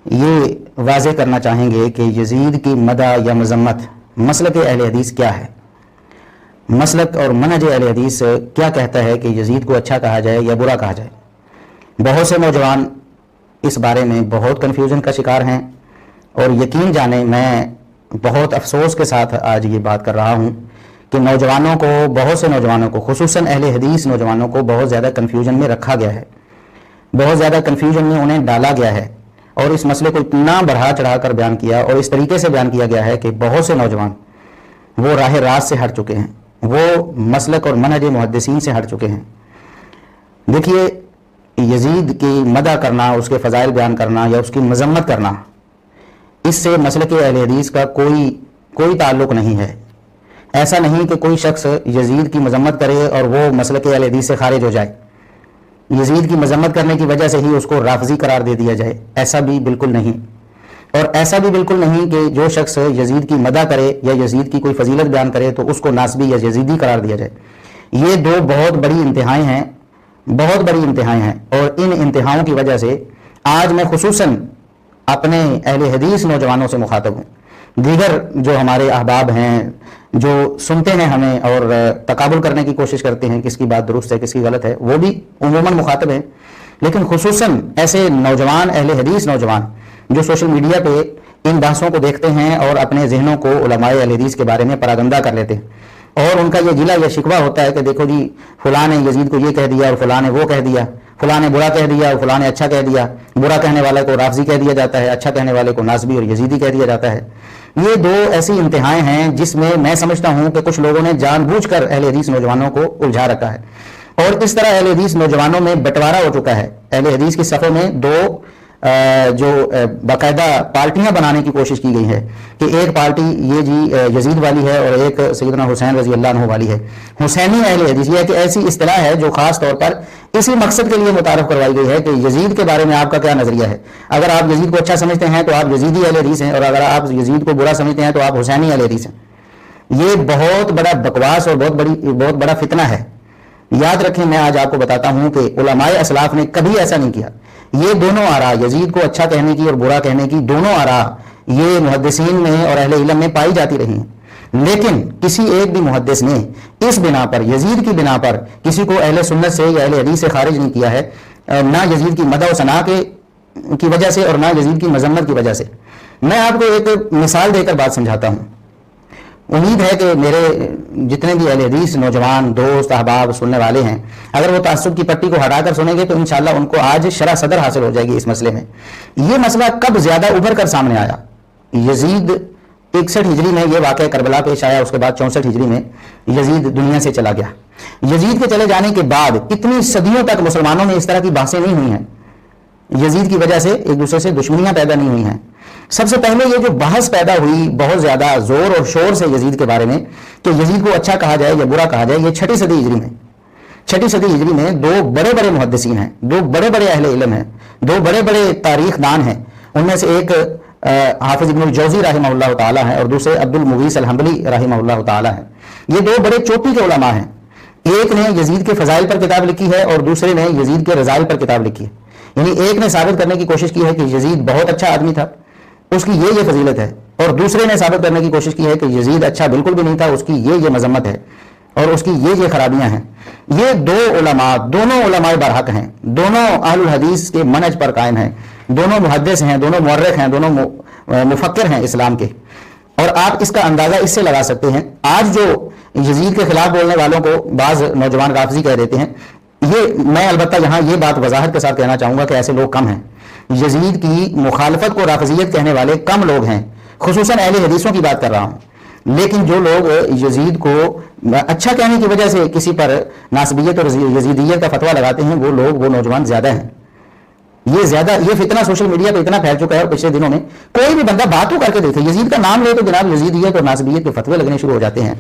یہ واضح کرنا چاہیں گے کہ یزید کی مدح یا مذمت مسلک اہل حدیث کیا ہے، مسلک اور منہج اہل حدیث کیا کہتا ہے کہ یزید کو اچھا کہا جائے یا برا کہا جائے۔ بہت سے نوجوان اس بارے میں بہت کنفیوژن کا شکار ہیں، اور یقین جانیں میں بہت افسوس کے ساتھ آج یہ بات کر رہا ہوں کہ نوجوانوں کو، بہت سے نوجوانوں کو، خصوصاً اہل حدیث نوجوانوں کو بہت زیادہ کنفیوژن میں رکھا گیا ہے، بہت زیادہ کنفیوژن میں انہیں ڈالا گیا ہے، اور اس مسئلے کو اتنا بڑھا چڑھا کر بیان کیا اور اس طریقے سے بیان کیا گیا ہے کہ بہت سے نوجوان وہ راہ راست سے ہٹ چکے ہیں، وہ مسلک اور منہج محدثین سے ہٹ چکے ہیں۔ دیکھیے، یزید کی مدح کرنا، اس کے فضائل بیان کرنا یا اس کی مذمت کرنا، اس سے مسلک اہل حدیث کا کوئی تعلق نہیں ہے۔ ایسا نہیں کہ کوئی شخص یزید کی مذمت کرے اور وہ مسلک اہل حدیث سے خارج ہو جائے، یزید کی مذمت کرنے کی وجہ سے ہی اس کو رافضی قرار دے دیا جائے، ایسا بھی بالکل نہیں۔ اور ایسا بھی بالکل نہیں کہ جو شخص یزید کی مدح کرے یا یزید کی کوئی فضیلت بیان کرے تو اس کو ناسبی یا یزیدی قرار دیا جائے۔ یہ دو بہت بڑی انتہائیں ہیں، بہت بڑی انتہائیں ہیں، اور ان انتہاؤں کی وجہ سے آج میں خصوصاً اپنے اہل حدیث نوجوانوں سے مخاطب ہوں۔ دیگر جو ہمارے احباب ہیں، جو سنتے ہیں ہمیں اور تقابل کرنے کی کوشش کرتے ہیں کس کی بات درست ہے کس کی غلط ہے، وہ بھی عموماً مخاطب ہیں، لیکن خصوصاً ایسے نوجوان، اہل حدیث نوجوان جو سوشل میڈیا پہ ان بحثوں کو دیکھتے ہیں اور اپنے ذہنوں کو علماء اہل حدیث کے بارے میں پراگندہ کر لیتے ہیں، اور ان کا یہ گلہ یا شکوہ ہوتا ہے کہ دیکھو جی فلاں نے یزید کو یہ کہہ دیا اور فلاں نے وہ کہہ دیا، فلاں نے برا کہہ دیا اور فلاں نے اچھا کہہ دیا، برا کہنے والے کو رافضی کہہ دیا جاتا ہے، اچھا کہنے والے کو ناسبی اور یزیدی کہہ دیا جاتا ہے۔ یہ دو ایسی انتہائیں ہیں جس میں سمجھتا ہوں کہ کچھ لوگوں نے جان بوجھ کر اہل حدیث نوجوانوں کو الجھا رکھا ہے، اور اس طرح اہل حدیث نوجوانوں میں بٹوارا ہو چکا ہے۔ اہل حدیث کی صفوں میں دو جو باقاعدہ پارٹیاں بنانے کی کوشش کی گئی ہے کہ ایک پارٹی یہ جی یزید والی ہے اور ایک سیدنا حسین رضی اللہ عنہ والی ہے۔ حسینی اہل حدیث یہ کہ ایسی اصطلاح ہے جو خاص طور پر اسی مقصد کے لیے متعارف کروائی گئی ہے کہ یزید کے بارے میں آپ کا کیا نظریہ ہے۔ اگر آپ یزید کو اچھا سمجھتے ہیں تو آپ یزیدی اہل حدیث ہیں، اور اگر آپ یزید کو برا سمجھتے ہیں تو آپ حسینی اہل حدیث ہیں۔ یہ بہت بڑا بکواس اور بہت بڑا فتنہ ہے۔ یاد رکھیں، میں آج آپ کو بتاتا ہوں کہ علماء اسلاف نے کبھی ایسا نہیں کیا۔ یہ دونوں آراء، یزید کو اچھا کہنے کی اور برا کہنے کی، دونوں آراء یہ محدثین میں اور اہل علم میں پائی جاتی رہی ہیں، لیکن کسی ایک بھی محدث نے اس بنا پر، یزید کی بنا پر، کسی کو اہل سنت سے یا اہل حدیث سے خارج نہیں کیا ہے، نہ یزید کی مدح و ثنا کی وجہ سے اور نہ یزید کی مذمت کی وجہ سے۔ میں آپ کو ایک مثال دے کر بات سمجھاتا ہوں۔ امید ہے کہ میرے جتنے بھی اہل حدیث نوجوان دوست احباب سننے والے ہیں، اگر وہ تعصب کی پٹی کو ہٹا کر سنیں گے تو انشاءاللہ ان کو آج شرح صدر حاصل ہو جائے گی اس مسئلے میں۔ یہ مسئلہ کب زیادہ ابھر کر سامنے آیا؟ یزید 61 ہجری میں یہ واقعہ کربلا پیش آیا، اس کے بعد 64 ہجری میں یزید دنیا سے چلا گیا۔ یزید کے چلے جانے کے بعد اتنی صدیوں تک مسلمانوں میں اس طرح کی بحثیں نہیں ہوئی ہیں، یزید کی وجہ سے ایک دوسرے سے دشمنیاں پیدا نہیں ہوئی ہیں۔ سب سے پہلے یہ جو بحث پیدا ہوئی بہت زیادہ زور اور شور سے یزید کے بارے میں کہ یزید کو اچھا کہا جائے یا برا کہا جائے، یہ 6 صدی ہجری میں دو بڑے بڑے محدثین ہیں، دو بڑے بڑے اہل علم ہیں، دو بڑے بڑے تاریخ دان ہیں۔ ان میں سے ایک حافظ ابن الجوزی رحمہ اللہ تعالی ہے اور دوسرے عبد المغیث الحنبلی رحمہ اللہ تعالی ہیں۔ یہ دو بڑے چوٹی کے علماء ہیں۔ ایک نے یزید کے فضائل پر کتاب لکھی ہے اور دوسرے نے یزید کے رذائل پر کتاب لکھی ہے۔ یعنی ایک نے ثابت کرنے کی کوشش کی ہے کہ یزید بہت اچھا آدمی تھا، اس کی یہ فضیلت ہے، اور دوسرے نے ثابت کرنے کی کوشش کی ہے کہ یزید اچھا بالکل بھی نہیں تھا، اس کی یہ مذمت ہے اور اس کی یہ خرابیاں ہیں۔ یہ دو علماء، دونوں علماء برحق ہیں، دونوں اہل الحدیث کے منہج پر قائم ہیں، دونوں محدث ہیں، دونوں مورخ ہیں، دونوں مفکر ہیں اسلام کے۔ اور آپ اس کا اندازہ اس سے لگا سکتے ہیں، آج جو یزید کے خلاف بولنے والوں کو بعض نوجوان رافضی کہہ دیتے ہیں، یہ میں البتہ یہاں یہ بات وضاحت کے ساتھ کہنا چاہوں گا کہ ایسے لوگ کم ہیں۔ یزید کی مخالفت کو رافضیت کہنے والے کم لوگ ہیں، خصوصاً اہل حدیثوں کی بات کر رہا ہوں، لیکن جو لوگ یزید کو اچھا کہنے کی وجہ سے کسی پر ناسبیت اور یزیدیت کا فتویٰ لگاتے ہیں، وہ لوگ، وہ نوجوان زیادہ ہیں۔ یہ فتنہ سوشل میڈیا پہ اتنا پھیل چکا ہے، اور پچھلے دنوں میں کوئی بھی بندہ باتوں کر کے دیکھے، یزید کا نام لے تو جناب یزیدیت اور ناسبیت کے فتوے لگنے شروع ہو جاتے ہیں۔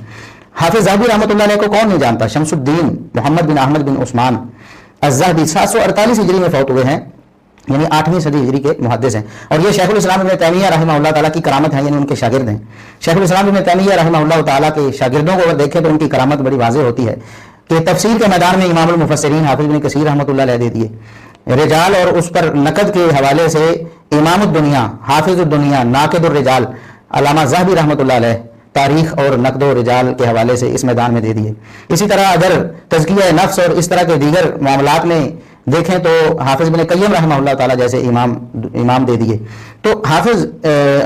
حافظ ذہبی رحمۃ اللہ علیہ کو کون نہیں جانتا؟ شمس الدین محمد بن احمد بن عثمان الذہبی 748 ہجری میں فوت ہوئے ہیں، یعنی 8ویں صدی ہجری کے محدث ہیں، اور یہ شیخ الاسلام ابن تیمیہ رحمہ اللہ تعالیٰ کی کرامت ہے، یعنی ان کے شاگرد ہیں۔ شیخ الاسلام ابن تیمیہ رحمہ اللہ تعالیٰ کے شاگردوں کو اگر دیکھیں تو ان کی کرامت بڑی واضح ہوتی ہے کہ تفسیر کے میدان میں امام المفسرین حافظ ابن کثیر رحمۃ اللہ علیہ دے دیے، رجال اور اس پر نقد کے حوالے سے امام الدنیا، حافظ الدنیا، ناقد الرجال علامہ ذہبی رحمۃ اللہ علیہ تاریخ اور نقد و رجال کے حوالے سے اس میدان میں دے دیے. اسی طرح اگر تزکیہ نفس اور اس طرح کے دیگر معاملات میں دیکھیں تو حافظ بن قیم رحمہ اللہ تعالیٰ جیسے امام دے دیے. تو حافظ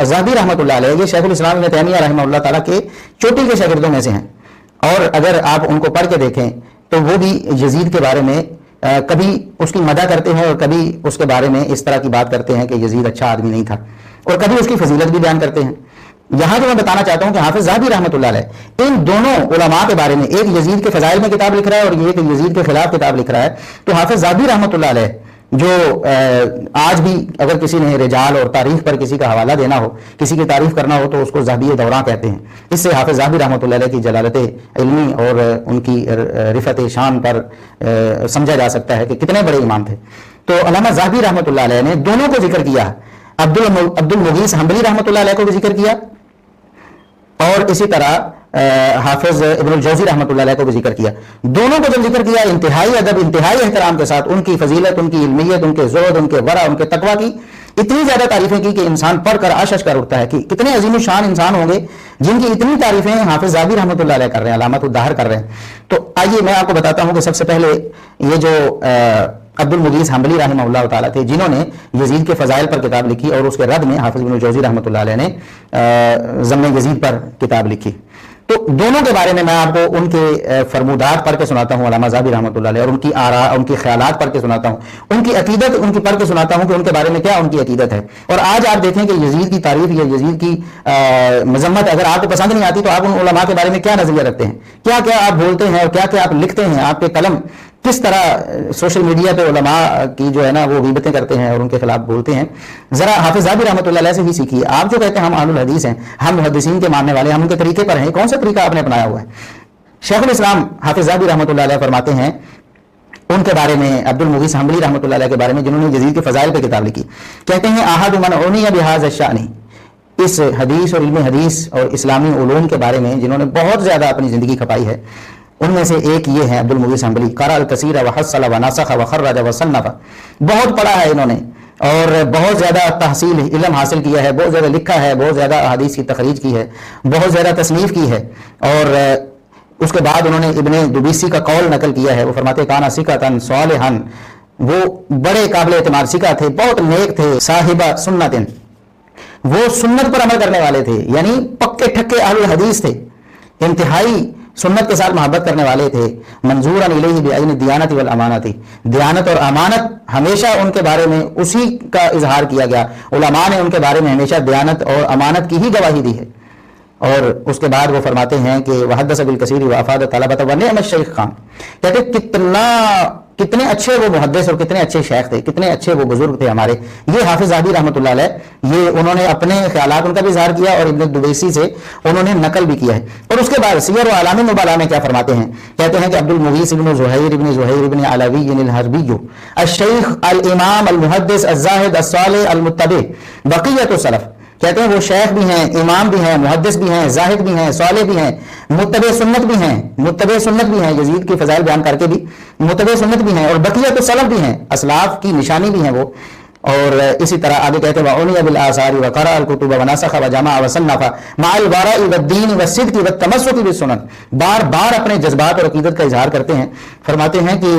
ذہبی رحمۃ اللہ علیہ یہ شیخ الاسلام ابن تیمیہ رحمہ اللہ تعالیٰ کے چوٹی کے شاگردوں میں سے ہیں، اور اگر آپ ان کو پڑھ کے دیکھیں تو وہ بھی یزید کے بارے میں کبھی اس کی مدح کرتے ہیں اور کبھی اس کے بارے میں اس طرح کی بات کرتے ہیں کہ یزید اچھا آدمی نہیں تھا، اور کبھی اس کی فضیلت بھی بیان کرتے ہیں. یہاں جو میں بتانا چاہتا ہوں کہ حافظ ذہبی رحمۃ اللہ علیہ ان دونوں علماء کے بارے میں، ایک یزید کے فضائل میں کتاب لکھ رہا ہے اور ایک یزید کے خلاف کتاب لکھ رہا ہے. تو حافظ ذہبی رحمۃ اللہ علیہ جو آج بھی اگر کسی نے رجال اور تاریخ پر کسی کا حوالہ دینا ہو، کسی کی تعریف کرنا ہو تو اس کو ذہبی دوراں کہتے ہیں. اس سے حافظ ذہبی رحمۃ اللہ علیہ کی جلالت علمی اور ان کی رفعت شان پر سمجھا جا سکتا ہے کہ کتنے بڑے امام تھے. تو علامہ ذہبی رحمۃ اللہ علیہ نے دونوں کو ذکر کیا، عبد المغیث حنبلی رحمۃ اللہ علیہ کو بھی ذکر کیا، اور اسی طرح حافظ ابن الجوزی رحمۃ اللہ علیہ کو بھی ذکر کیا. دونوں کو جب ذکر کیا انتہائی ادب، انتہائی احترام کے ساتھ ان کی فضیلت، ان کی علمیت، ان کے زہد، ان کے ورع، ان کے تقویٰ کی اتنی زیادہ تعریفیں کی کہ انسان پڑھ کر عشش کر اٹھتا ہے کہ کتنے عظیم الشان انسان ہوں گے جن کی اتنی تعریفیں حافظ ذہبی رحمۃ اللہ علیہ کر رہے ہیں، علامت الدہر کر رہے ہیں. تو آئیے میں آپ کو بتاتا ہوں کہ سب سے پہلے یہ جو عبد المغیث حنبلی رحمہ اللہ تعالیٰ تھے جنہوں نے یزید کے فضائل پر کتاب لکھی، اور اس کے رد میں حافظ ابن الجوزی رحمۃ اللہ علیہ نے ذم یزید پر کتاب لکھی. تو دونوں کے بارے میں آپ کو ان کے فرمودات پڑھ کے سناتا ہوں علامہ ذہبی رحمۃ اللہ علیہ، اور ان کی آراء، ان کے خیالات پڑھ کے سناتا ہوں، ان کی عقیدت ان کی پڑھ کے سناتا ہوں کہ ان کے بارے میں کیا ان کی عقیدت ہے. اور آج آپ دیکھیں کہ یزید کی تعریف یا یزید کی مذمت اگر آپ کو پسند نہیں آتی تو آپ ان علماء کے بارے میں کیا نظریہ رکھتے ہیں، کیا کیا آپ بولتے ہیں اور کیا کیا آپ لکھتے ہیں، آپ کے قلم کس طرح سوشل میڈیا پہ علماء کی جو ہے نا وہ غیبتیں کرتے ہیں اور ان کے خلاف بولتے ہیں. ذرا حافظ ذہبی رحمۃ اللہ علیہ سے ہی سیکھیے. آپ جو کہتے ہیں ہم اہل الحدیث ہیں، ہم محدثین کے ماننے والے، ہم ان کے طریقے پر ہیں، کون سا طریقہ آپ نے اپنایا ہوا ہے؟ شیخ الاسلام حافظ ذہبی رحمۃ اللہ علیہ فرماتے ہیں ان کے بارے میں، عبد المغیث حنبلی رحمۃ اللہ علیہ کے بارے میں جنہوں نے یزید کے فضائل پہ کتاب لکھی، کہتے ہیں احد من عنی بہذا الشأن، اس حدیث اور علم حدیث اور اسلامی علوم کے بارے میں جنہوں نے بہت زیادہ اپنی زندگی کھپائی ہے، ان میں سے ایک یہ ہے عبد المغیث حنبلی. قرأ الکثیر وحصل ونسخ وخرج وصنف، بہت پڑھا ہے انہوں نے اور بہت زیادہ تحصیل علم حاصل کیا ہے، بہت زیادہ لکھا ہے، بہت زیادہ احادیث کی تخریج کی ہے، بہت زیادہ تصنیف کی ہے. اور اس کے بعد انہوں نے ابن دبیسی کا قول نقل کیا ہے. وہ فرماتے کانا ثقۃ صالحا، وہ بڑے قابل اعتماد ثقہ تھے، بہت نیک تھے. صاحب سنت، وہ سنت پر عمل کرنے والے تھے، یعنی پکے ٹھکے اہل الحدیث تھے، انتہائی سنت کے ساتھ محبت کرنے والے تھے. منظورا الیہ بعین الدیانت والامانت، دیانت اور امانت ہمیشہ ان کے بارے میں اسی کا اظہار کیا گیا. علماء نے ان کے بارے میں ہمیشہ دیانت اور امانت کی ہی گواہی دی ہے. اور اس کے بعد وہ فرماتے ہیں کہ وحدث بالکثیر وافاد طلبۃ ونعم الشیخ خان، کہتے کتنے اچھے وہ محدث اور کتنے اچھے شیخ تھے، کتنے اچھے وہ بزرگ تھے ہمارے. یہ حافظ ذہبی رحمۃ اللہ علیہ، یہ انہوں نے اپنے خیالات ان کا بھی اظہار کیا اور ابن دبیسی سے انہوں نے نقل بھی کیا ہے. اور اس کے بعد سیر و اعلام النبلاء میں کیا فرماتے ہیں، کہتے ہیں کہ عبد المغیث ابن زہیر ابن علوی الحربی الشیخ الامام المحدث الزاہد الصالح المتبع بقیۃ السلف، کہتے ہیں وہ شیخ بھی ہیں، امام بھی ہیں، محدث بھی ہیں، زاہد بھی ہیں، صالح بھی ہیں، متبع سنت بھی ہیں، یزید کی فضائل بیان کر کے بھی متبع سنت بھی ہیں، اور بقیت السلف بھی ہیں، اسلاف کی نشانی بھی ہیں وہ. اور اسی طرح آگے کہتے ہیں وعنی بالآثار وقرأ الکتب ونسخ وجمع وصنف مع الورع والدین والصدق والتمسک بالسنن، بار بار اپنے جذبات اور عقیدت کا اظہار کرتے ہیں. فرماتے ہیں کہ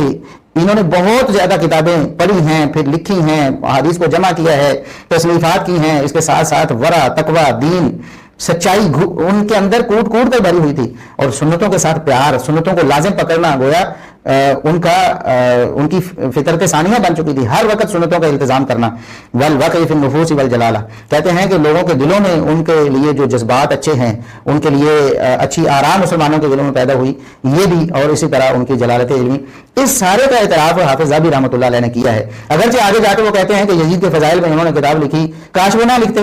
انہوں نے بہت زیادہ کتابیں پڑھی ہیں، پھر لکھی ہیں، حدیث کو جمع کیا ہے، تصنیفات کی ہیں، اس کے ساتھ ساتھ ورع، تقوی، دین، سچائی ان کے اندر کوٹ کوٹ کر بھری ہوئی تھی، اور سنتوں کے ساتھ پیار، سنتوں کو لازم پکڑنا گویا ان کی فطرت ثانیہ بن چکی تھی، ہر وقت سنتوں کا التزام کرنا. والوقع فی النفوس والجلالہ، کہتے ہیں کہ لوگوں کے دلوں میں ان کے لیے جو جذبات اچھے ہیں، ان کے لیے اچھی آرام مسلمانوں کے دلوں میں پیدا ہوئی، یہ بھی، اور اسی طرح ان کی جلالت علمی، اس سارے کا اعتراف حافظ ذہبی رحمۃ اللہ علیہ نے کیا ہے. اگرچہ آگے جا کے وہ کہتے ہیں کہ یزید کے فضائل میں انہوں نے کتاب لکھی، کاش وہ نہ لکھتے،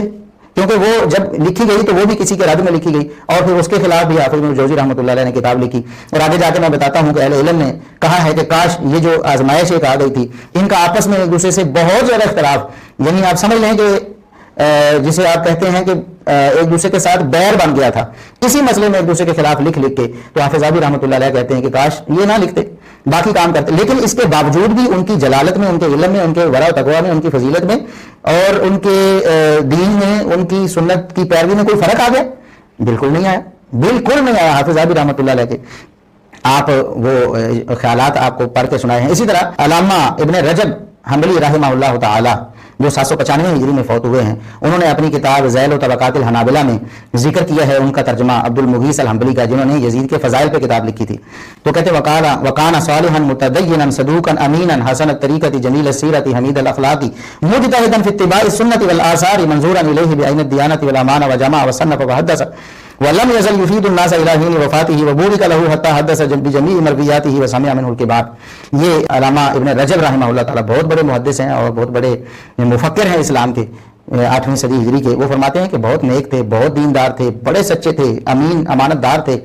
کیونکہ وہ جب لکھی گئی تو وہ بھی کسی کے رد میں لکھی گئی، اور پھر اس کے خلاف بھی حافظ ابن الجوزی رحمۃ اللہ علیہ نے کتاب لکھی. اور آگے جا کے میں بتاتا ہوں کہ اہل علم نے کہا ہے کہ کاش یہ جو آزمائش ایک آ گئی تھی، ان کا آپس میں ایک دوسرے سے بہت زیادہ اختلاف، یعنی آپ سمجھ لیں کہ جسے آپ کہتے ہیں کہ ایک دوسرے کے ساتھ بیر بن گیا تھا اسی مسئلے میں ایک دوسرے کے خلاف لکھ کے. تو حافظ ذہبی رحمۃ اللہ علیہ کہتے ہیں کہ کاش یہ نہ لکھتے، باقی کام کرتے، لیکن اس کے باوجود بھی ان کی جلالت میں، ان کے علم میں، ان کے ورع و تقویٰ میں، ان کی فضیلت میں اور ان کے دین میں، ان کی سنت کی پیروی میں کوئی فرق آ گیا؟ بالکل نہیں آیا، بالکل نہیں آیا۔ حافظ ذہبی رحمۃ اللہ علیہ کے آپ وہ خیالات آپ کو پڑھ کے سنائے ہیں۔ اسی طرح علامہ ابن رجب حنبلی رحمہ اللہ تعالی جو 795 ہجری میں فوت ہوئے ہیں، انہوں نے اپنی کتاب ذیل و طبقات الحنابلہ میں ذکر کیا ہے ان کا ترجمہ عبد المغیث الحنبلی کا، جنہوں نے یزید کے فضائل پہ کتاب لکھی تھی۔ تو کہتے وکان صالحا متدینا صدوقا امینا حسن الطریقۃ جمیل السیرۃ حمید الاخلاق مجتہدا فی اتباع السنۃ والآثار منظورا الیہ بعین الدیانۃ والامانہ وجمع وصنف وحدث ولم يزل يفيد الناس الى حين وفاته وبورك له حتى حدث بجميع مرویاته وسمع منه الكبار۔ یہ علامہ ابن رجب رحمہ اللہ تعالی بہت بڑے محدث ہیں اور بہت بڑے مفکر ہیں اسلام کے، 8ویں صدی ہجری کے۔ وہ فرماتے ہیں کہ بہت نیک تھے، بہت دیندار تھے، بڑے سچے تھے، امین امانت دار تھے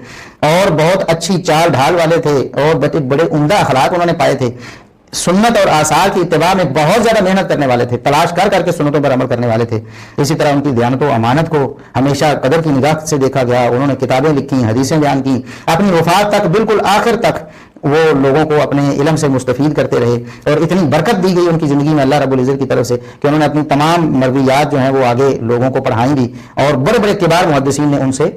اور بہت اچھی چال ڈھال والے تھے اور بڑے عمدہ اخلاق انہوں نے پائے تھے۔ سنت اور آثار کی اتباع میں بہت زیادہ محنت کرنے والے تھے، تلاش کر کر کے سنتوں پر عمل کرنے والے تھے۔ اسی طرح ان کی دیانت و امانت کو ہمیشہ قدر کی نگاہ سے دیکھا گیا۔ انہوں نے کتابیں لکھی، حدیثیں بیان کی، اپنی وفات تک بالکل آخر تک وہ لوگوں کو اپنے علم سے مستفید کرتے رہے اور اتنی برکت دی گئی ان کی زندگی میں اللہ رب العزت کی طرف سے کہ انہوں نے اپنی تمام مرویات جو ہیں وہ آگے لوگوں کو پڑھائیں بھی اور بڑے بڑے کبار محدثین نے ان سے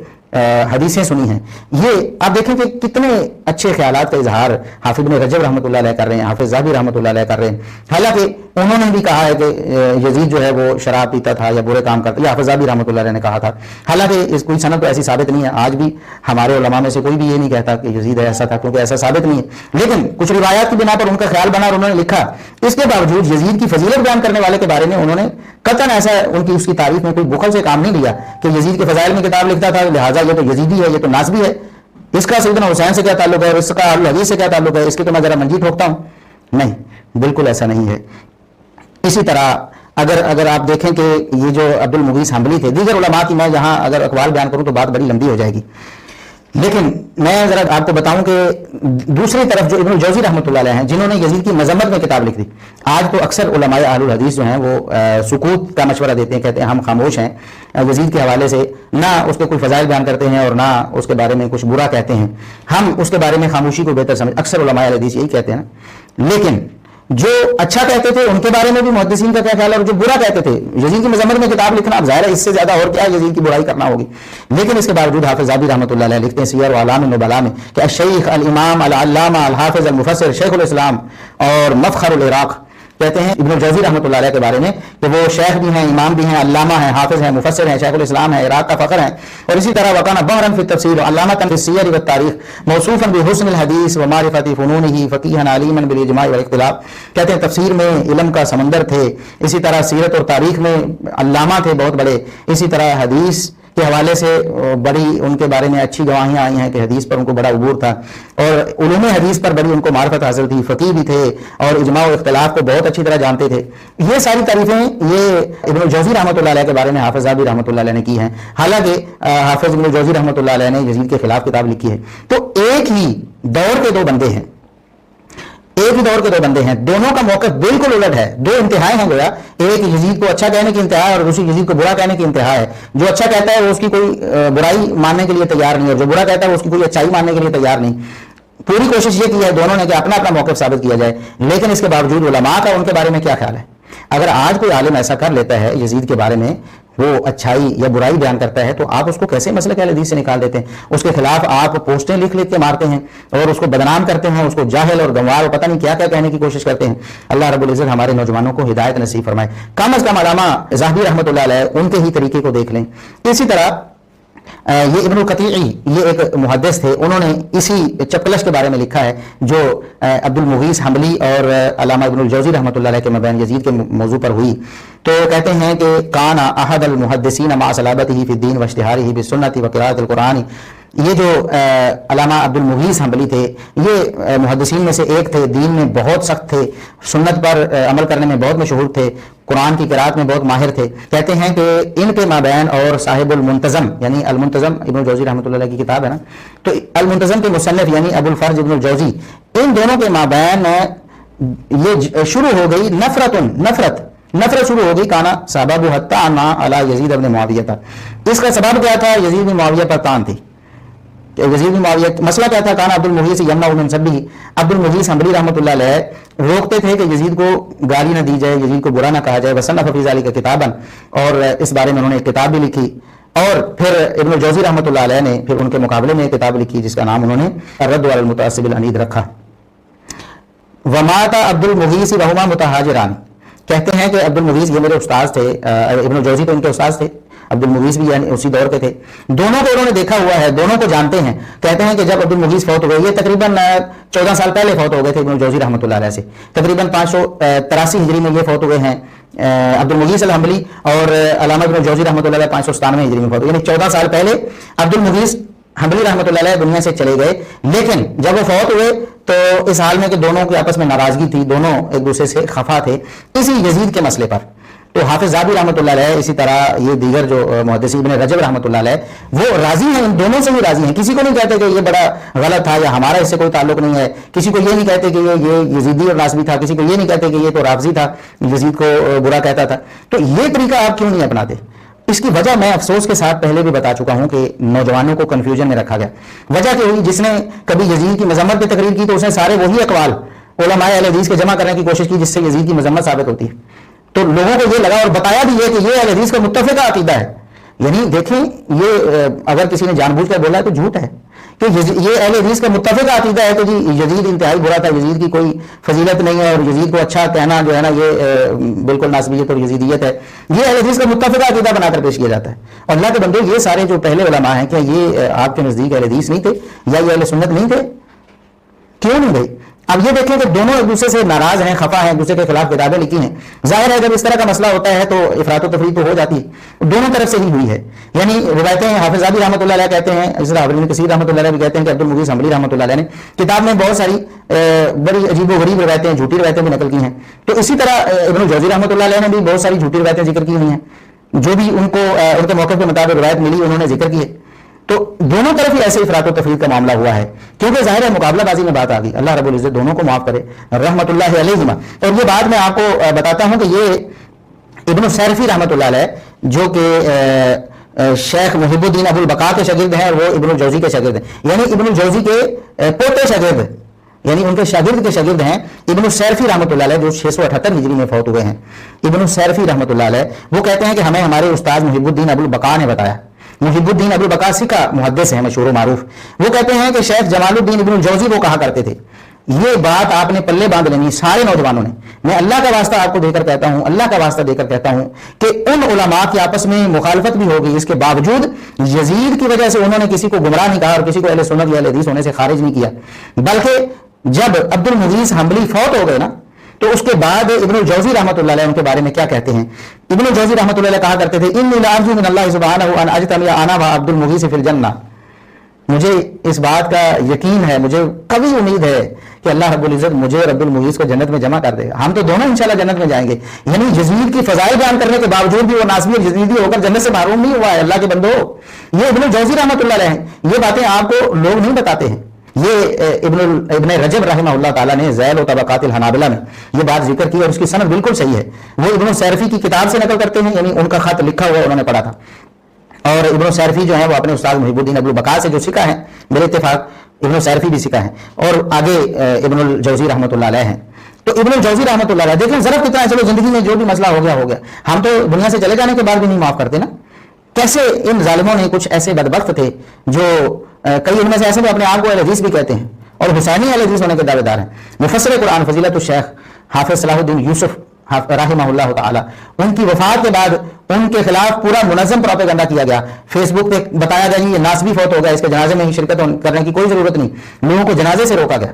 حدیثیں سنی ہیں۔ یہ آپ دیکھیں کہ کتنے اچھے خیالات کا اظہار حافظ ابن رجب رحمۃ اللہ علیہ کر رہے ہیں، حافظ ذہبی رحمۃ اللہ علیہ کر رہے ہیں۔ حالانکہ انہوں نے بھی کہا ہے کہ یزید جو ہے وہ شراب پیتا تھا یا برے کام کرتا، یہ حافظ ذہبی رحمۃ اللہ علیہ نے کہا تھا۔ حالانکہ اس کوئی سند تو ایسی ثابت نہیں ہے، آج بھی ہمارے علماء میں سے کوئی بھی یہ نہیں کہتا کہ یزید ایسا تھا، کیونکہ ایسا ثابت نہیں ہے۔ لیکن کچھ روایات کی بنا پر ان کا خیال بنا اور انہوں نے لکھا۔ اس کے باوجود یزید کی فضیلت بیان کرنے والے کے بارے میں انہوں نے قطعاً ایسا ان کی اس کی تعریف میں کوئی بخل سے کام نہیں لیا کہ یزید کے فضائل میں کتاب لکھتا تھا لہٰذا یہ تو یزیدی ہے، یہ تو ناسبی ہے، اس کا سیدنا حسین سے کیا تعلق ہے اور اس کا اہل حدیث سے کیا تعلق ہے، اس کی تو میں ذرا منجی ٹھوکتا ہوں۔ نہیں، بالکل ایسا نہیں ہے۔ اسی طرح اگر آپ دیکھیں کہ یہ جو عبد المغیث حنبلی تھے، دیگر علماء کی میں یہاں اگر اقوال بیان کروں تو بات بڑی لمبی ہو جائے گی، لیکن میں ذرا آپ کو بتاؤں کہ دوسری طرف جو ابن الجوزی رحمۃ اللہ علیہ ہیں، جنہوں نے یزید کی مذمت میں کتاب لکھ دی، آج تو اکثر علماء اہل الحدیث جو ہیں وہ سکوت کا مشورہ دیتے ہیں، کہتے ہیں ہم خاموش ہیں یزید کے حوالے سے، نہ اس کے کوئی فضائل بیان کرتے ہیں اور نہ اس کے بارے میں کچھ برا کہتے ہیں، ہم اس کے بارے میں خاموشی کو بہتر سمجھ، اکثر علماء اہل حدیث یہی کہتے ہیں نا۔ لیکن جو اچھا کہتے تھے ان کے بارے میں بھی محدثین کا کیا خیال ہے، اور جو برا کہتے تھے یزید کی مذمت میں کتاب لکھنا، اب ظاہر ہے اس سے زیادہ اور کیا یزید کی برائی کرنا ہوگی، لیکن اس کے باوجود حافظ ذہبی رحمۃ اللہ علیہ لکھتے ہیں سیر و اعلام النبلاء میں کہ الشیخ الامام العلامہ الحافظ المفسر شیخ الاسلام اور مفخر العراق، کہتے ہیں ابن الجوزی رحمۃ اللہ علیہ کے بارے میں کہ وہ شیخ بھی ہیں، امام بھی ہیں، علامہ ہیں، حافظ ہیں، مفسر ہیں، شیخ الاسلام ہیں، عراق کا فخر ہیں، اور اسی طرح وکان بحرا فی التفسیر علامۃ فی السیر والتاریخ موصوفا بحسن الحدیث ومعرفت فنونہ فقیہا علیما بالاجماع والاختلاف، کہتے ہیں تفسیر میں علم کا سمندر تھے، اسی طرح سیرت اور تاریخ میں علامہ تھے بہت بڑے، اسی طرح حدیث کے حوالے سے بڑی ان کے بارے میں اچھی گواہیاں آئی ہیں کہ حدیث پر ان کو بڑا عبور تھا اور علوم حدیث پر بڑی ان کو معرفت حاصل تھی، فقیہ بھی تھے اور اجماع و اختلاف کو بہت اچھی طرح جانتے تھے۔ یہ ساری تعریفیں یہ ابن الجوزی رحمۃ اللہ علیہ کے بارے میں حافظ ذہبی رحمۃ اللہ علیہ نے کی ہیں، حالانکہ حافظ ابن الجوزی رحمۃ اللہ علیہ نے یزید کے خلاف کتاب لکھی ہے۔ تو ایک ہی دور کے دو بندے ہیں، ایک ہی دور کے دو بندے ہیں، دونوں کا موقف بالکل الٹ ہے، دو انتہائیں ہیں گویا، ایک یزید کو اچھا کہنے کی انتہا ہے اور دوسری یزید کو برا کہنے کی انتہا ہے۔ جو اچھا کہتا ہے وہ اس کی کوئی برائی ماننے کے لیے تیار نہیں، اور جو برا کہتا ہے وہ اس کی کوئی اچھائی ماننے کے لیے تیار نہیں۔ پوری کوشش یہ کی ہے دونوں نے کہ اپنا اپنا موقف ثابت کیا جائے، لیکن اس کے باوجود علماء کا ان کے بارے میں کیا خیال ہے؟ اگر آج کوئی عالم ایسا کر لیتا ہے یزید کے بارے میں، وہ اچھائی یا برائی بیان کرتا ہے، تو آپ اس کو کیسے مسلک اہل حدیث سے نکال دیتے ہیں؟ اس کے خلاف آپ پوسٹیں لکھ کے مارتے ہیں اور اس کو بدنام کرتے ہیں، اس کو جاہل اور گنوار اور پتہ نہیں کیا کیا کہنے کی کوشش کرتے ہیں۔ اللہ رب العزت ہمارے نوجوانوں کو ہدایت نصیب فرمائے، کم از کم علامہ ذہبی رحمۃ اللہ علیہ ان کے ہی طریقے کو دیکھ لیں۔ اسی طرح یہ ابن القطیعی یہ ایک محدث تھے، انہوں نے اسی چپکلش کے بارے میں لکھا ہے جو عبد المغیث حنبلی اور علامہ ابن الجوزی رحمۃ اللہ علیہ کے مابین یزید کے موضوع پر ہوئی۔ تو کہتے ہیں کہ کان احد المحدثین مع صلابتہ فی الدین واشتہارہ بالسنۃ وقراءۃ القرآن، یہ جو علامہ عبد المغیث حنبلی تھے یہ محدثین میں سے ایک تھے، دین میں بہت سخت تھے، سنت پر عمل کرنے میں بہت مشہور تھے، قرآن کی قرات میں بہت ماہر تھے۔ کہتے ہیں کہ ان کے مابین اور صاحب المنتظم، یعنی المنتظم ابن الجوزی رحمۃ اللہ علیہ کی کتاب ہے نا، تو المنتظم کے مصنف یعنی ابو الفرج ابن الجوزی، ان دونوں کے مابین یہ شروع ہو گئی نفرت شروع ہو گئی، کانا سبب حتی ما علی یزید ابن معاویہ تھا۔ اس کا سبب کیا تھا؟ یزید بن معاویہ پر تان تھی کہ یزید بن معاویہ مسئلہ کیا تھا؟ کان عبد المغیث یمنع من سبہ، عبد المغیث حنبلی رحمۃ اللہ علیہ روکتے تھے کہ یزید کو گالی نہ دی جائے، یزید کو برا نہ کہا جائے. وصنف فی ذلک کتابا، اور اس بارے میں انہوں نے ایک کتاب بھی لکھی. اور پھر ابن الجوزی رحمۃ اللہ علیہ نے پھر ان کے مقابلے میں ایک کتاب لکھی جس کا نام انہوں نے الرد علی المتعصب العنید رکھا. ومات عبد المغیث وہما متہاجران، کہتے ہیں کہ عبد المغیث یہ میرے استاذ تھے، ابن الجوزی تو ان کے استاذ تھے، عبد المغیث بھی یعنی اسی دور کے تھے. دونوں کو انہوں نے دیکھا ہوا ہے، دونوں کو جانتے ہیں. کہتے ہیں کہ جب عبد المغیث فوت ہو گئے، یہ تقریباً 14 سال پہلے فوت ہو گئے تھے ابن الجوزی رحمۃ اللہ علیہ سے، تقریباً 583 ہجری میں یہ فوت ہوئے ہیں عبد المغیث الحنبلی، اور علامہ ابن الجوزی رحمۃ اللہ علیہ 597 ہجری میں فوت ہوئے، یعنی 14 سال پہلے عبد المغیث حنبلی رحمۃ اللہ علیہ دنیا سے چلے گئے. لیکن جب وہ فوت ہوئے تو اس حال میں کہ دونوں کی آپس میں ناراضگی تھی، دونوں ایک دوسرے سے خفا تھے اسی یزید کے مسئلے پر. تو حافظ ذہبی رحمۃ اللہ علیہ، اسی طرح یہ دیگر جو محدثین ابن رجب رحمۃ اللہ علیہ، وہ راضی ہیں، ان دونوں سے بھی راضی ہیں. کسی کو نہیں کہتے کہ یہ بڑا غلط تھا یا ہمارا اس سے کوئی تعلق نہیں ہے، کسی کو یہ نہیں کہتے کہ یہ یزیدی اور ناصبی تھا، کسی کو یہ نہیں کہتے کہ یہ تو رافضی تھا، یزید کو برا کہتا تھا. تو یہ طریقہ آپ کیوں نہیں اپناتے؟ اس کی وجہ میں افسوس کے ساتھ پہلے بھی بتا چکا ہوں کہ نوجوانوں کو کنفیوژن میں رکھا گیا. وجہ کیا ہوئی؟ جس نے کبھی یزید کی مذمت پہ تقریر کی تو اس نے سارے وہی اقوال علماء اہل حدیث کے جمع کرنے کی کوشش کی جس سے یزید کی مذمت ثابت ہوتی ہے. تو لوگوں کو یہ لگا اور بتایا بھی یہ کہ یہ اہل حدیث کا متفقہ عقیدہ ہے. یعنی دیکھیں، یہ اگر کسی نے جان بوجھ کر بولا ہے تو جھوٹ ہے کہ یہ اہل حدیث کا متفقہ عقیدہ ہے کہ جی یزید انتہائی برا تھا، یزید کی کوئی فضیلت نہیں ہے، اور یزید کو اچھا کہنا جو ہے نا یہ بالکل ناصبیت اور یزیدیت ہے. یہ اہل حدیث کا متفقہ عقیدہ بنا کر پیش کیا جاتا ہے. اور اللہ کے بندے، یہ سارے جو پہلے علماء ہیں، کیا یہ آپ کے نزدیک اہل حدیث نہیں تھے یا یہ اہل سنت نہیں تھے؟ کیوں نہیں بھائی؟ اب یہ دیکھیں کہ دونوں ایک دوسرے سے ناراض ہیں، خفا ہیں، ایک دوسرے کے خلاف کتابیں لکھی ہیں. ظاہر ہے جب اس طرح کا مسئلہ ہوتا ہے تو افراط و تفریط تو ہو جاتی ہے، دونوں طرف سے ہی ہوئی ہے. یعنی روایتیں حافظ ذہبی رحمۃ اللہ علیہ کہتے ہیں، اس طرح ابن کثیر رحمۃ اللہ علیہ بھی کہتے ہیں کہ عبد المغیث حنبلی رحمۃ اللہ علیہ نے کتاب میں بہت ساری بڑی عجیب و غریب روایتیں، جھوٹی روایتیں بھی نقل کی ہیں. تو اسی طرح ابن الجوزی رحمۃ اللہ علیہ نے بھی بہت ساری جھوٹی روایتیں ذکر کی ہوئی ہیں، جو بھی ان کو ان کے موقف کے مطابق روایت ملی انہوں نے ذکر کی ہے. تو دونوں طرف ہی ایسے افراط و تفریط کا معاملہ ہوا ہے، کیونکہ ظاہر ہے مقابلہ بازی میں بات آ گئی. اللہ رب العزت دونوں کو معاف کرے رحمۃ اللہ علیہما. اور یہ بات میں آپ کو بتاتا ہوں کہ یہ ابن السیرفی رحمۃ اللہ علیہ جو کہ شیخ محب الدین ابو البقاء کے شاگرد ہیں، اور وہ ابن الجوزی کے شاگرد ہیں، یعنی ابن الجوزی کے پوتے شاگرد، یعنی ان کے شاگرد کے شاگرد ہیں ابن السیرفی رحمۃ اللہ علیہ جو 678 ہجری میں فوت ہوئے ہیں. ابن السیرفی رحمۃ اللہ علیہ وہ کہتے ہیں کہ ہمیں ہمارے استاد محب الدین ابو البقاء نے بتایا. محب الدین ابو البقاء سکہ محدث ہیں مشہور و معروف. وہ کہتے ہیں کہ شیخ جمال الدین ابن الجوزی وہ کہا کرتے تھے، یہ بات آپ نے پلے باندھ لینی سارے نوجوانوں نے. میں اللہ کا واسطہ آپ کو دے کر کہتا ہوں، اللہ کا واسطہ دے کر کہتا ہوں کہ ان علماء کی آپس میں مخالفت بھی ہوگی، اس کے باوجود یزید کی وجہ سے انہوں نے کسی کو گمراہ نہیں کہا اور کسی کو اہل سنت یا اہل حدیث ہونے سے خارج نہیں کیا. بلکہ جب عبد المغیث حنبلی فوت ہو گئے نا، تو اس کے بعد ابن الجوزی رحمۃ اللہ علیہ ان کے بارے میں کیا کہتے ہیں؟ ابن الجوزی رحمۃ اللہ علیہ کہا کرتے تھے، انی لارجو من اللہ سبحانہ ان اجتمع انا و عبد المغیث فی الجنہ. مجھے اس بات کا یقین ہے، مجھے قوی امید ہے کہ اللہ رب العزت مجھے اور عبد المغیث کو جنت میں جمع کر دے گا، ہم تو دونوں انشاءاللہ جنت میں جائیں گے. یعنی یزید کی فضائل بیان کرنے کے باوجود بھی وہ ناصبی اور یزیدی ہو کر جنت سے محروم نہیں ہوا ہے. اللہ کے بندو، یہ ابن الجوزی رحمۃ اللہ علیہ ہیں، یہ باتیں آپ کو لوگ نہیں بتاتے ہیں. یہ ابن رجب رحمہ اللہ تعالیٰ نے ذیل و طبقات الحنابلہ میں یہ بات ذکر کی، اور اس کی سند بالکل صحیح ہے. وہ ابن السیرفی کی کتاب سے نقل کرتے ہیں، یعنی ان کا خط لکھا ہوا انہوں نے پڑھا تھا. اور ابن السیرفی جو ہیں وہ اپنے استاد محب الدین ابو البقاء سے جو سکھا ہیں، میرے اتفاق ابن السیرفی بھی سکھا ہیں، اور آگے ابن الجوزی رحمۃ اللہ علیہ ہیں. تو ابن الجوزی رحمۃ اللہ علیہ دیکھیں ضرب کتنا ہے. چلو زندگی میں جو بھی مسئلہ ہو گیا، ہم تو دنیا سے چلے جانے کے بعد بھی نہیں معاف کرتے نا. کیسے ان ظالموں نے، کچھ ایسے بدبخت تھے جو کئی ان میں سے ایسے بھی اپنے آپ کو اہل حدیث بھی کہتے ہیں اور حسینی اہل حدیث ہونے کے دعوے دار ہیں. مفسر قرآن فضیلت الشیخ حافظ صلاح الدین یوسف رحمہ اللہ تعالی، ان کی وفات کے بعد ان کے خلاف پورا منظم پروپیگنڈا کیا گیا. فیس بک پہ بتایا گیا یہ ناصبی فوت ہو گیا، اس کے جنازے میں ہی شرکت کرنے کی کوئی ضرورت نہیں، لوگوں کو جنازے سے روکا گیا.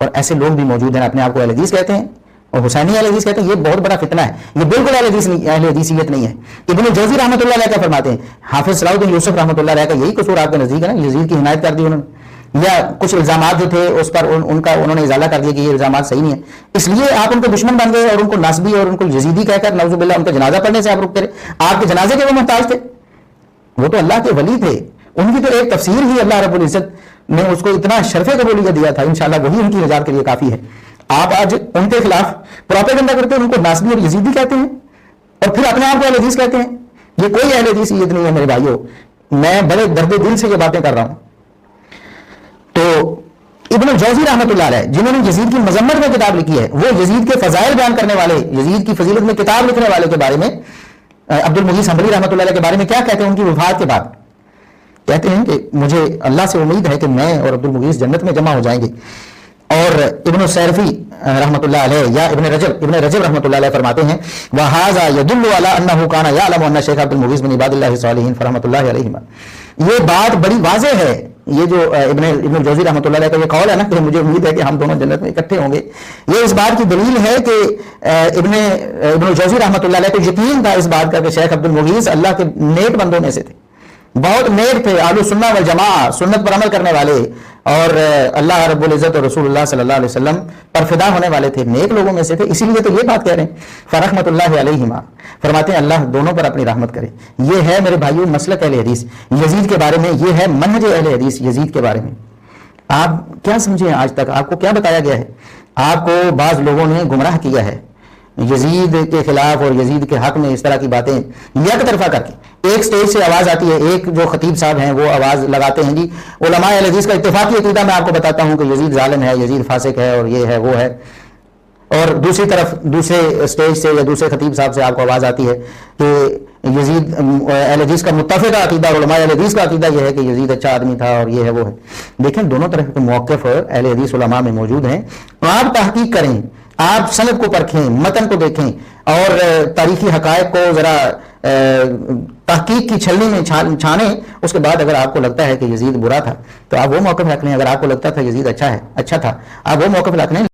اور ایسے لوگ بھی موجود ہیں اپنے آپ کو اہل حدیث کہتے ہیں اور حسینی اہل حدیث کہتے ہیں. یہ بہت بڑا فتنہ ہے، یہ بالکل اہل حدیثیت نہیں ہے. ابن الجوزی رحمۃ اللہ علیہ کیا فرماتے ہیں؟ حافظ صلاح الدین یوسف رحمۃ اللہ علیہ کا یہی قصور آپ کے نزدیک ہے نا، یزید کی حمایت کر دی انہوں نے، یا کچھ الزامات جو تھے اس پر انہوں نے ازالہ کر دیا کہ یہ الزامات صحیح نہیں ہیں، اس لیے آپ ان کو دشمن بن گئے اور ان کو ناصبی اور ان کو یزیدی کہہ کر نعوذ باللہ ان کا جنازہ پڑھنے سے آپ رکتے رہے. آپ کے جنازے کے وہ محتاج تھے؟ وہ تو اللہ کے ولی تھے، ان کی تو ایک تفسیر ہی اللہ رب العزت نے اس کو اتنا شرف قبولیت دیا تھا، انشاءاللہ وہی ان کی نجات کے لیے کافی ہے. آپ آج ان کے خلاف پروپیگنڈا کرتے ہیں، ان کو ناصبی اور یزیدی کہتے ہیں اور پھر اپنے آپ کو اہل حدیث کہتے ہیں. یہ کوئی اہل حدیثیت نہیں ہے میرے بھائیوں. میں بڑے درد دل سے یہ باتیں کر رہا ہوں. تو ابن الجوزی رحمۃ اللہ علیہ جنہوں نے یزید کی مذمت میں کتاب لکھی ہے، وہ یزید کے فضائل بیان کرنے والے، یزید کی فضیلت میں کتاب لکھنے والے کے بارے میں عبد المغیث حنبلی رحمۃ اللہ علیہ کے بارے میں کیا کہتے ہیں؟ ان کی وفات کے بعد کہتے ہیں کہ مجھے اللہ سے امید ہے کہ میں اور عبد المغیث جنت میں جمع ہو جائیں گے. اور ابن السیرفی رحمۃ اللہ علیہ یا ابن رجب رحمۃ اللہ علیہ فرماتے ہیں وَهَذَا يَدُلُّ عَلَىٰ أَنَّهُ كَانَ يَعْلَمُ أَنَّ الشیخ عبد المغیث بن عباد اللہ الصالحین فرحمۃ اللہ علیہما. یہ بات بڑی واضح ہے، یہ جو ابن الجوزی رحمۃ اللہ علیہ کا یہ قول ہے نا کہ مجھے امید ہے کہ ہم دونوں جنت میں اکٹھے ہوں گے، یہ اس بات کی دلیل ہے کہ ابن الجوزی رحمۃ اللہ علیہ کو یقین تھا اس بات کا کہ شیخ عبد المغیث اللہ کے نیک بندوں میں سے تھے، بہت نیک تھے، اہل السنہ والجماعہ، سنت پر عمل کرنے والے، اور اللہ رب العزت اور رسول اللہ صلی اللہ علیہ وسلم پر فدا ہونے والے تھے، نیک لوگوں میں سے تھے، اسی لیے تو یہ بات کہہ رہے ہیں فرحمۃ اللہ علیہما، فرماتے ہیں اللہ دونوں پر اپنی رحمت کرے. یہ ہے میرے بھائیوں مسلک اہل حدیث یزید کے بارے میں، یہ ہے منہج اہل حدیث یزید کے بارے میں. آپ کیا سمجھے؟ آج تک آپ کو کیا بتایا گیا ہے؟ آپ کو بعض لوگوں نے گمراہ کیا ہے یزید کے خلاف اور یزید کے حق میں اس طرح کی باتیں یک طرفہ کر کے. ایک سٹیج سے آواز آتی ہے، ایک جو خطیب صاحب ہیں وہ آواز لگاتے ہیں جی علماء اہل حدیث کا اتفاقی عقیدہ میں آپ کو بتاتا ہوں کہ یزید ظالم ہے، یزید فاسق ہے، اور یہ ہے وہ ہے. اور دوسری طرف دوسرے سٹیج سے یا دوسرے خطیب صاحب سے آپ کو آواز آتی ہے کہ یزید اہل حدیث کا متفقہ عقیدہ اور علماء اہل حدیث کا عقیدہ یہ ہے کہ یزید اچھا آدمی تھا اور یہ ہے وہ ہے. دیکھیں دونوں طرح کے موقف اہل حدیث علماء میں موجود ہیں. آپ تحقیق کریں، آپ سند کو پرکھیں، متن کو دیکھیں اور تاریخی حقائق کو ذرا تحقیق کی چھلنی میں چھانیں. اس کے بعد اگر آپ کو لگتا ہے کہ یزید برا تھا تو آپ وہ موقف رکھ لیں، اگر آپ کو لگتا تھا یزید اچھا تھا آپ وہ موقف رکھ لیں.